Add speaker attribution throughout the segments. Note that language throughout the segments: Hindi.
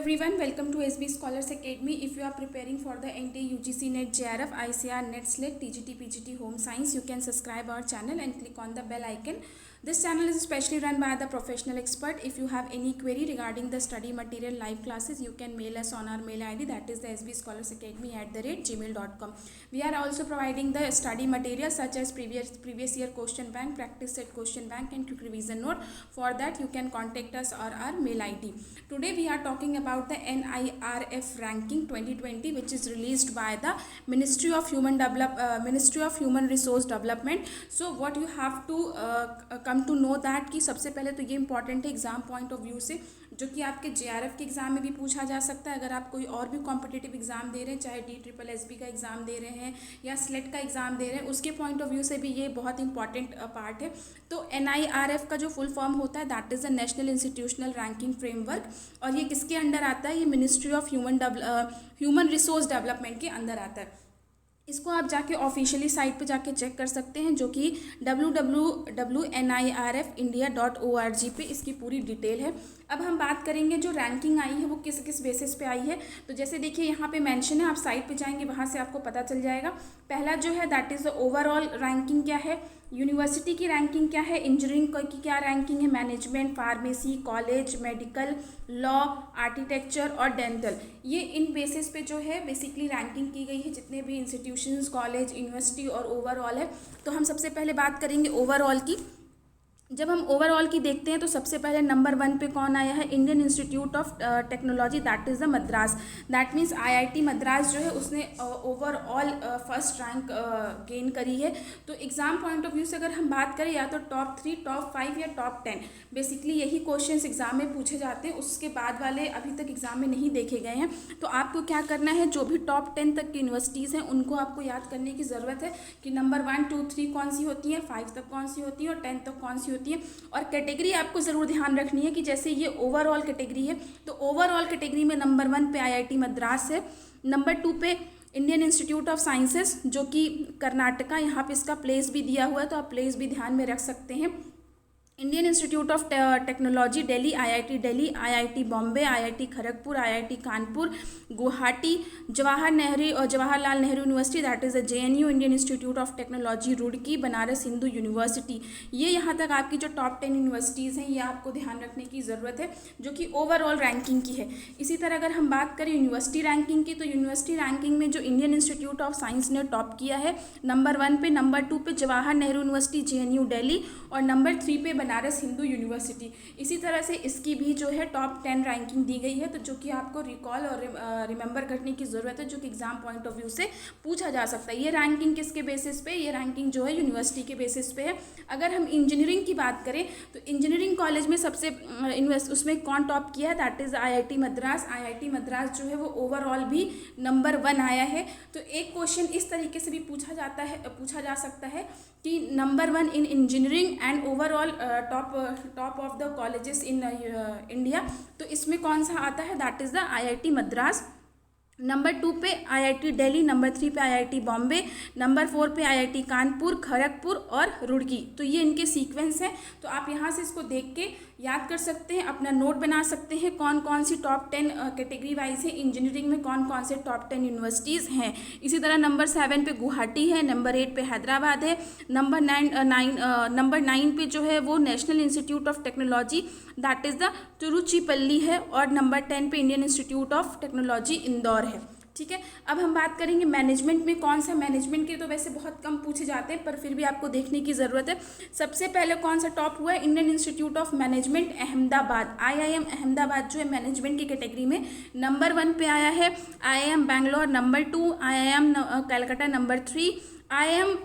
Speaker 1: everyone, welcome to SB Scholars Academy. If you are preparing for the NTA UGC NET JRF ICR NET SLET TGT PGT Home Science, you can subscribe our channel and click on the bell icon. This channel is specially run by the professional expert. If you have any query regarding the study material live classes, you can mail us on our mail ID, that is the sbscholarsacademy@gmail.com. We are also providing the study material such as previous year question bank, practice set question bank and quick revision note. For that you can contact us or our mail ID. Today we are talking about the NIRF ranking 2020, which is released by the Ministry of Human Resource Development. So what you have to come to know that कि सबसे पहले तो ये इंपॉर्टेंट है एग्जाम पॉइंट ऑफ व्यू से, जो कि आपके JRF के एग्ज़ाम में भी पूछा जा सकता है। अगर आप कोई और भी कॉम्पिटिटिव एग्ज़ाम दे रहे हैं, चाहे DSSB का एग्ज़ाम दे रहे हैं या स्लेट का एग्ज़ाम दे रहे हैं, उसके पॉइंट ऑफ व्यू से भी ये बहुत इंपॉर्टेंट पार्ट है। तो NIRF का जो फुल फॉर्म होता है that is the national institutional ranking framework, और ये किसके अंडर आता है? ये ministry of human resource development के अंदर आता है। इसको आप जाके ऑफिशियली साइट पे जाके चेक कर सकते हैं, जो कि www.nirfindia.org पे इसकी पूरी डिटेल है। अब हम बात करेंगे जो रैंकिंग आई है वो किस किस बेसिस पे आई है। तो जैसे देखिए यहाँ पे मेंशन है, आप साइट पे जाएंगे वहाँ से आपको पता चल जाएगा। पहला जो है that is the overall ranking क्या है, यूनिवर्सिटी की रैंकिंग क्या है, इंजीनियरिंग की क्या रैंकिंग है, management, pharmacy, college, medical, law, architecture और डेंटल, ये इन बेसिस पे जो है बेसिकली रैंकिंग की गई है, जितने भी इंस्टीट्यूशंस, कॉलेज, यूनिवर्सिटी और ओवरऑल है। तो हम सबसे पहले बात करेंगे ओवरऑल की। जब हम ओवरऑल की देखते हैं तो सबसे पहले नंबर 1 पे कौन आया है? Indian institute of technology, that is the Madras. That means IIT Madras जो है उसने ओवरऑल फर्स्ट रैंक गेन करी है। तो एग्ज़ाम पॉइंट ऑफ व्यू से अगर हम बात करें, या तो टॉप 3, टॉप 5 या टॉप 10, बेसिकली यही क्वेश्चंस एग्जाम में पूछे जाते हैं। उसके बाद वाले अभी तक एग्जाम में नहीं देखे गए हैं। तो आपको क्या करना है, जो भी टॉप 10 तक की यूनिवर्सिटीज़ हैं उनको आपको याद करने की ज़रूरत है कि नंबर 1, 2, 3 कौन सी होती है, 5 तक कौन सी होती है और 10 तक कौन सी होती है। और कैटेगरी आपको ज़रूर ध्यान रखनी है कि जैसे ये ओवरऑल कैटेगरी है, तो ओवरऑल कैटेगरी में नंबर 1 पे IIT मद्रास है, नंबर 2 पे इंडियन इंस्टीट्यूट ऑफ साइंसेस जो कि कर्नाटका, यहाँ पे इसका प्लेस भी दिया हुआ है तो आप प्लेस भी ध्यान में रख सकते हैं। Indian institute of technology Delhi, IIT Delhi, IIT Bombay, IIT Kharagpur, IIT Kanpur, Guwahati, Jawaharlal Nehru university that is the JNU, Indian institute of technology Roorkee, Banaras Hindu university. ये यहाँ तक आपकी जो टॉप 10 यूनिवर्सिटीज़ हैं, ये आपको ध्यान रखने की ज़रूरत है, जो कि ओवरऑल रैंकिंग की है। इसी तरह अगर हम बात करें यूनिवर्सिटी रैंकिंग की, तो यूनिवर्सिटी रैंकिंग में जो इंडियन इंस्टीट्यूट ऑफ साइंस ने टॉप किया है नंबर 1 पे, नंबर 2 पे जवाहर नेहरू यूनिवर्सिटी JNU दिल्ली और नंबर 3 पे बनारस हिंदू यूनिवर्सिटी। इसी तरह से इसकी भी जो है टॉप 10 रैंकिंग दी गई है, तो जो कि आपको रिकॉल और रिमेंबर करने की ज़रूरत है, जो कि एग्जाम पॉइंट ऑफ व्यू से पूछा जा सकता है। ये रैंकिंग किसके बेसिस पे? ये रैंकिंग जो है यूनिवर्सिटी के बेसिस पे है। अगर हम इंजीनियरिंग की बात करें तो इंजीनियरिंग कॉलेज में सबसे उसमें कौन टॉप किया है? That is IIT Madras. IIT Madras जो है वो ओवरऑल भी नंबर 1 आया है। तो एक क्वेश्चन इस तरीके से भी पूछा जा सकता है कि number 1 in engineering and overall top of the colleges in India, तो इसमें कौन सा आता है? That is the IIT Madras. Number 2 पे IIT दिल्ली, नंबर 3 पे IIT बॉम्बे, नंबर 4 पे IIT कानपुर, खड़गपुर और रुड़की। तो ये इनके सीक्वेंस हैं। तो आप यहाँ से इसको देख के याद कर सकते हैं, अपना नोट बना सकते हैं कौन कौन सी टॉप 10 कैटेगरी वाइज है, इंजीनियरिंग में कौन कौन से टॉप 10 यूनिवर्सिटीज़ हैं। इसी तरह नंबर 7 पे गुवाहाटी है, नंबर 8 पे हैदराबाद है, नंबर 9 पे जो है वो national institute of technology that is the Tiruchirappalli है, और नंबर 10 पे Indian institute of technology Indore है। ठीक है, अब हम बात करेंगे मैनेजमेंट में कौन सा। मैनेजमेंट के तो वैसे बहुत कम पूछे जाते हैं, पर फिर भी आपको देखने की ज़रूरत है। सबसे पहले कौन सा टॉप हुआ है? Indian institute of management Ahmedabad, IIM Ahmedabad जो है मैनेजमेंट की कैटेगरी में नंबर 1 पे आया है। IIM Bangalore number 2, IIM Calcutta number 3, IIM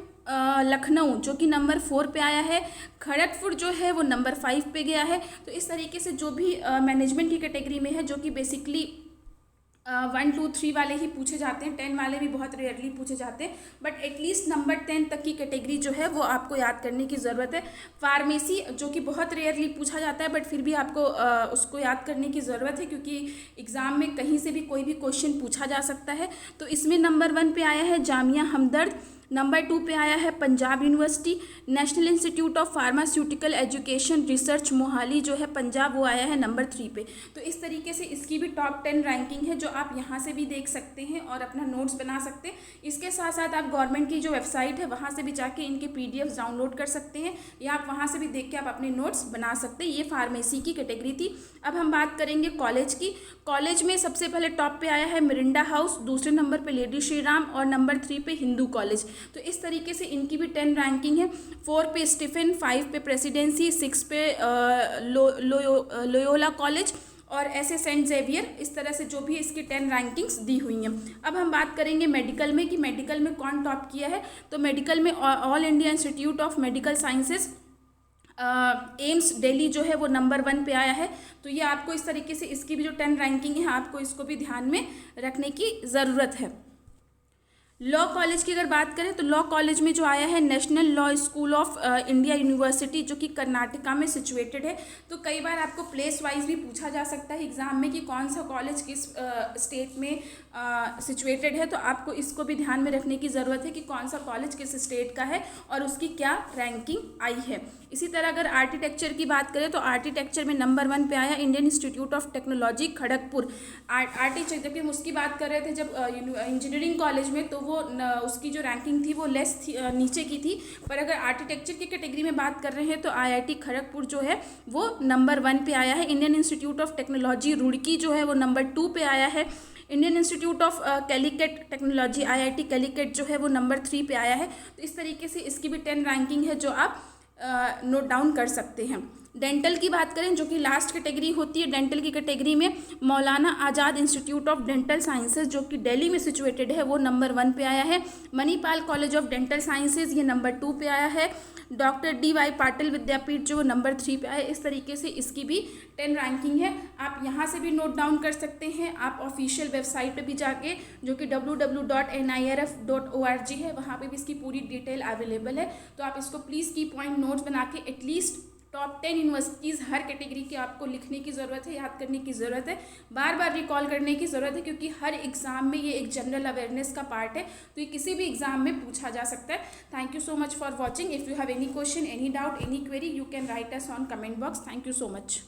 Speaker 1: Lucknow जो कि नंबर 4 पे आया है, खड़गपुर जो है वो नंबर 5 पे गया है। तो इस तरीके से जो भी मैनेजमेंट की कैटेगरी में है, जो कि बेसिकली 1, 2, 3 वाले ही पूछे जाते हैं, 10 वाले भी बहुत रेयरली पूछे जाते हैं, बट एटलीस्ट नंबर 10 तक की कैटेगरी जो है वो आपको याद करने की ज़रूरत है। फार्मेसी जो कि बहुत रेयरली पूछा जाता है, बट फिर भी आपको उसको याद करने की ज़रूरत है, क्योंकि एग्ज़ाम में कहीं से भी कोई भी क्वेश्चन पूछा जा सकता है। तो इसमें नंबर 1 पे आया है जामिया हमदर्द, नंबर 2 पे आया है Punjab university. National institute of pharmaceutical education research Mohali जो है पंजाब, वो आया है नंबर 3 पे। तो इस तरीके से इसकी भी टॉप 10 रैंकिंग है, जो आप यहाँ से भी देख सकते हैं और अपना नोट्स बना सकते हैं। इसके साथ साथ आप गवर्नमेंट की जो वेबसाइट है वहाँ से भी जाके इनके PDF डाउनलोड कर सकते हैं, या आप वहाँ से भी देख के आप अपने नोट्स बना सकते हैं। ये फार्मेसी की कैटेगरी थी। अब हम बात करेंगे कॉलेज की। कॉलेज में सबसे पहले टॉप पे आया है मिरिंडा हाउस, दूसरे नंबर पे लेडी श्री राम और नंबर 3 पे हिंदू कॉलेज। तो इस तरीके से इनकी भी 10 रैंकिंग है। 4 पे स्टीफन, 5 पे प्रेसिडेंसी, 6 पे लोयोला कॉलेज और ऐसे सेंट जेवियर। इस तरह से जो भी इसकी 10 रैंकिंग्स दी हुई हैं। अब हम बात करेंगे मेडिकल में कि मेडिकल में कौन टॉप किया है। तो मेडिकल में all India institute of medical sciences AIIMS Delhi जो है वो नंबर 1 पे आया है। तो ये आपको इस तरीके से इसकी भी जो 10 रैंकिंग है आपको इसको भी ध्यान में रखने की ज़रूरत है। लॉ कॉलेज की अगर बात करें तो लॉ कॉलेज में जो आया है national law school of India university, जो कि कर्नाटका में सिचुएटेड है। तो कई बार आपको प्लेस वाइज भी पूछा जा सकता है एग्जाम में कि कौन सा कॉलेज किस स्टेट में सिचुएटेड है। तो आपको इसको भी ध्यान में रखने की ज़रूरत है कि कौन सा कॉलेज किस स्टेट का है और उसकी क्या रैंकिंग आई है। इसी तरह अगर आर्किटेक्चर की बात करें तो आर्किटेक्चर में नंबर 1 पे आया Indian institute of technology Kharagpur. Architecture, जबकि हम उसकी बात कर रहे थे जब इंजीनियरिंग कॉलेज में, तो वो उसकी जो रैंकिंग थी वो लेस थी, नीचे की थी। पर अगर आर्किटेक्चर की कैटेगरी में बात कर रहे हैं तो IIT खड़गपुर जो है वो नंबर 1 पे आया है। Indian institute of technology Roorkee जो है वो नंबर 2 पे आया है। Indian institute of Calicut technology IIT Calicut जो है वो नंबर 3 पे आया है। तो इस तरीके से इसकी भी 10 रैंकिंग है जो आप नोट डाउन कर सकते हैं। डेंटल की बात करें जो कि लास्ट कैटेगरी होती है, डेंटल की कैटेगरी में मौलाना आज़ाद इंस्टीट्यूट ऑफ डेंटल साइंसेज जो कि दिल्ली में सिचुएटेड है वो नंबर 1 पे आया है। Manipal college of dental sciences ये नंबर 2 पे आया है। डॉक्टर DY पाटिल विद्यापीठ जो नंबर 3 पे आया। इस तरीके से इसकी भी 10 रैंकिंग है। आप यहाँ से भी नोट डाउन कर सकते हैं। आप ऑफिशियल वेबसाइट पे भी जाके जो कि www.nirf.org है, वहाँ पे भी इसकी पूरी डिटेल अवेलेबल है। तो आप इसको प्लीज़ की पॉइंट नोट्स बना के एटलीस्ट टॉप 10 यूनिवर्सिटीज़ हर कैटेगरी के आपको लिखने की ज़रूरत है, याद करने की ज़रूरत है, बार बार रिकॉल करने की ज़रूरत है, क्योंकि हर एग्ज़ाम में ये एक जनरल अवेयरनेस का पार्ट है। तो ये किसी भी एग्ज़ाम में पूछा जा सकता है। Thank you so much for watching. If you have any question, any doubt, any query, you can write us on comment box. Thank you so much.